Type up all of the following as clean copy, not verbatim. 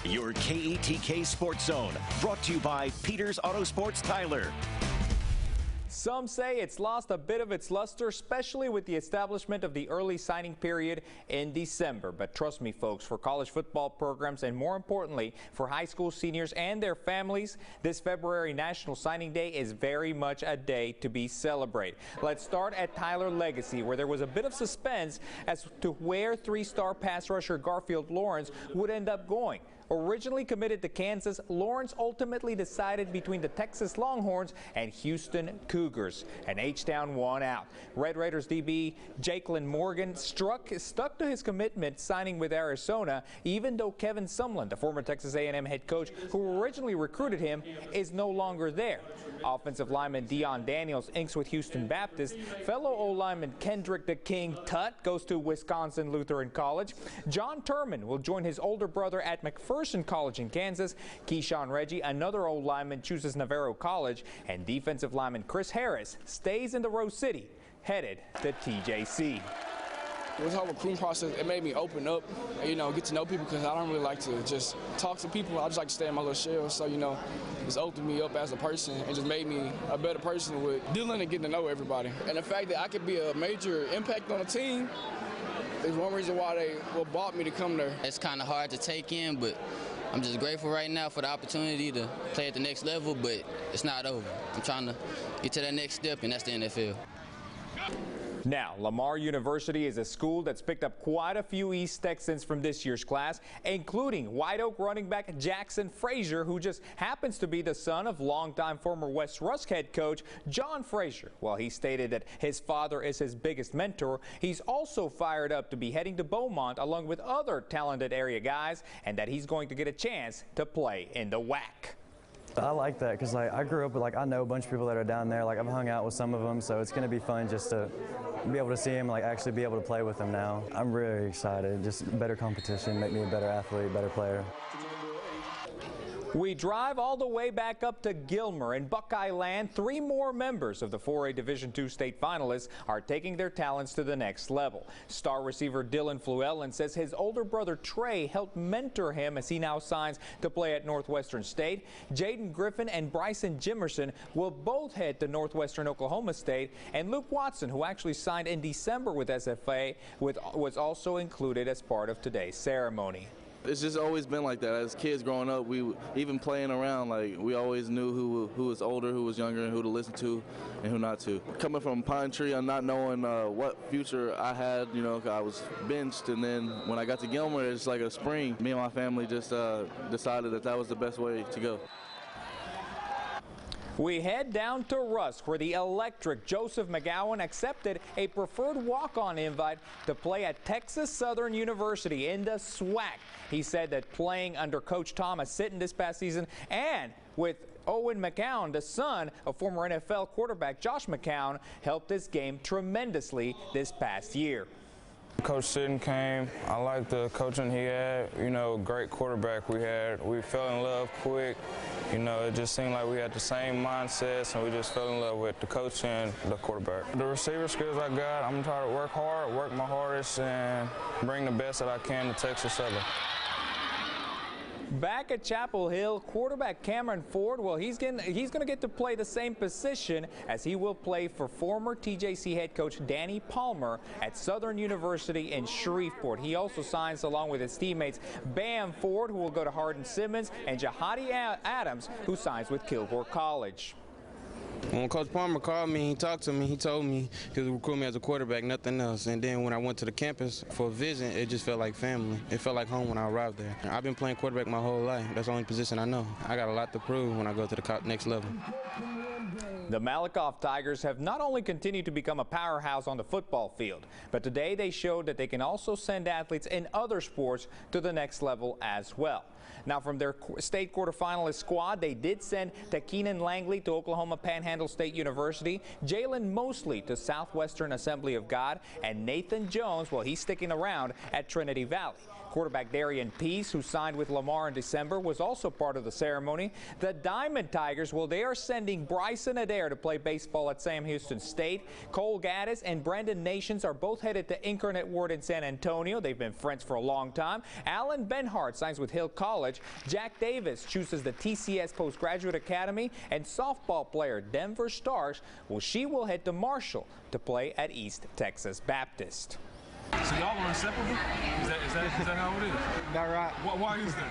Your KETK Sports Zone, brought to you by Peters Auto Sports Tyler. Some say it's lost a bit of its luster, especially with the establishment of the early signing period in December. But trust me, folks, for college football programs and more importantly, for high school seniors and their families, this February National Signing Day is very much a day to be celebrated. Let's start at Tyler Legacy, where there was a bit of suspense as to where three-star pass rusher Garfield Lawrence would end up going. Originally committed to Kansas, Lawrence ultimately decided between the Texas Longhorns and Houston Cougars. And H-Town won out. Red Raiders DB Jakelin Morgan stuck to his commitment, signing with Arizona, even though Kevin Sumlin, the former Texas A&M head coach who originally recruited him, is no longer there. Offensive lineman Dion Daniels inks with Houston Baptist. Fellow O-lineman Kendrick the King Tutt goes to Wisconsin Lutheran College. John Turman will join his older brother at McPherson College in Kansas. Keyshawn Reggie, another old lineman, chooses Navarro College, and defensive lineman Chris Harris stays in the Rose City, headed to TJC. This whole recruiting process, it made me open up, and, get to know people, because I don't really like to just talk to people. I just like to stay in my little shell. So, it's opened me up as a person and just made me a better person with dealing and getting to know everybody. And the fact that I could be a major impact on a team is one reason why they bought me to come there. It's kind of hard to take in, but I'm just grateful right now for the opportunity to play at the next level, but it's not over. I'm trying to get to that next step, and that's the NFL. Now, Lamar University is a school that's picked up quite a few East Texans from this year's class, including White Oak running back Jackson Frazier, who just happens to be the son of longtime former West Rusk head coach John Frazier. While he stated that his father is his biggest mentor, he's also fired up to be heading to Beaumont along with other talented area guys, and that he's going to get a chance to play in the WAC. I like that because I grew up with I know a bunch of people that are down there. I've hung out with some of them, so it's going to be fun just to be able to see them, actually be able to play with them now. I'm really excited. Just better competition, make me a better athlete, better player. We drive all the way back up to Gilmer in Buckeye Land. 3 more members of the 4A Division II state finalists are taking their talents to the next level. Star receiver Dylan Floyland says his older brother Trey helped mentor him as he now signs to play at Northwestern State. Jaden Griffin and Bryson Jimerson will both head to Northwestern Oklahoma State. And Luke Watson, who actually signed in December with SFA, was also included as part of today's ceremony. It's just always been like that. As kids growing up, we even playing around, we always knew who was older, who was younger, and who to listen to and who not to. Coming from Pine Tree and not knowing what future I had, I was benched, and then when I got to Gilmer, it's like a spring. Me and my family just decided that was the best way to go. We head down to Rusk, where the electric Joseph Mcgowan accepted a preferred walk-on invite to play at Texas Southern University in the SWAC. He said that playing under Coach Thomas Sitton this past season and with Owen McCown, the son of former NFL quarterback Josh McCown, helped his game tremendously this past year. Coach Sitton came. I liked the coaching he had. Great quarterback we had. We fell in love quick. It just seemed like we had the same mindsets, and we just fell in love with the coach and the quarterback. The receiver skills I got, I'm trying to work hard, work my hardest, and bring the best that I can to Texas Southern. Back at Chapel Hill, quarterback Cameron Ford, well, he's going to get to play the same position as he will play for former TJC head coach Danny Palmer at Southern University in Shreveport. He also signs along with his teammates Bam Ford, who will go to Hardin-Simmons, and Jahadi Adams, who signs with Kilgore College. When Coach Palmer called me, he talked to me, he told me he was recruiting me as a quarterback, nothing else. And then when I went to the campus for a visit, it just felt like family. It felt like home when I arrived there. I've been playing quarterback my whole life. That's the only position I know. I got a lot to prove when I go to the next level. The Malakoff Tigers have not only continued to become a powerhouse on the football field, but today they showed that they can also send athletes in other sports to the next level as well. Now, from their state quarterfinalist squad, they did send Keenan Langley to Oklahoma Panhandle State University, Jalen Mosley to Southwestern Assembly of God, and Nathan Jones, well, he's sticking around at Trinity Valley. Quarterback Darian Peace, who signed with Lamar in December, was also part of the ceremony. The Diamond Tigers, well, they are sending Bryson Adair to play baseball at Sam Houston State. Cole Gaddis and Brendan Nations are both headed to Incarnate Word in San Antonio. They've been friends for a long time. Alan Benhart signs with Hill College. Jack Davis chooses the TCS Postgraduate Academy. And softball player Denver Stars, well, she will head to Marshall to play at East Texas Baptist. So y'all are inseparable? Is that how it is? That right. Why is that?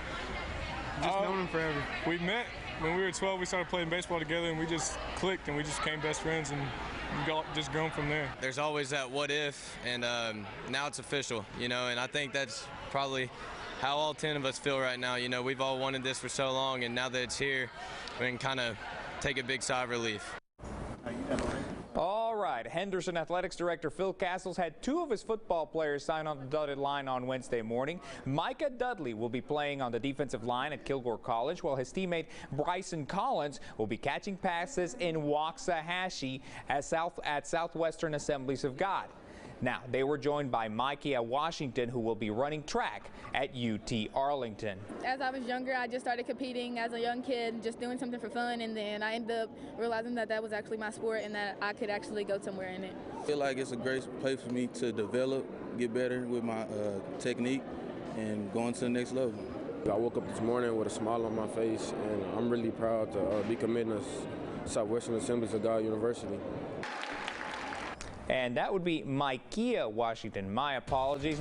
Just known him forever. We met when we were 12. We started playing baseball together, and we just clicked, and we just became best friends, and just grown from there. There's always that what if, and now it's official, you know, and I think that's probably how all 10 of us feel right now. You know, we've all wanted this for so long, and now that it's here, we can kind of take a big sigh of relief. All right, Henderson Athletics Director Phil Castles had 2 of his football players sign on the dotted line on Wednesday morning. Micah Dudley will be playing on the defensive line at Kilgore College, while his teammate Bryson Collins will be catching passes in Waxahachie at Southwestern Assemblies of God. Now, they were joined by Micah Washington, who will be running track at UT Arlington. As I was younger, I just started competing as a young kid, just doing something for fun, and then I ended up realizing that that was actually my sport and that I could actually go somewhere in it. I feel like it's a great place for me to develop, get better with my technique, and going to the next level. I woke up this morning with a smile on my face, and I'm really proud to be committing to Southwestern Assemblies of God University. And that would be Micah Washington. My apologies.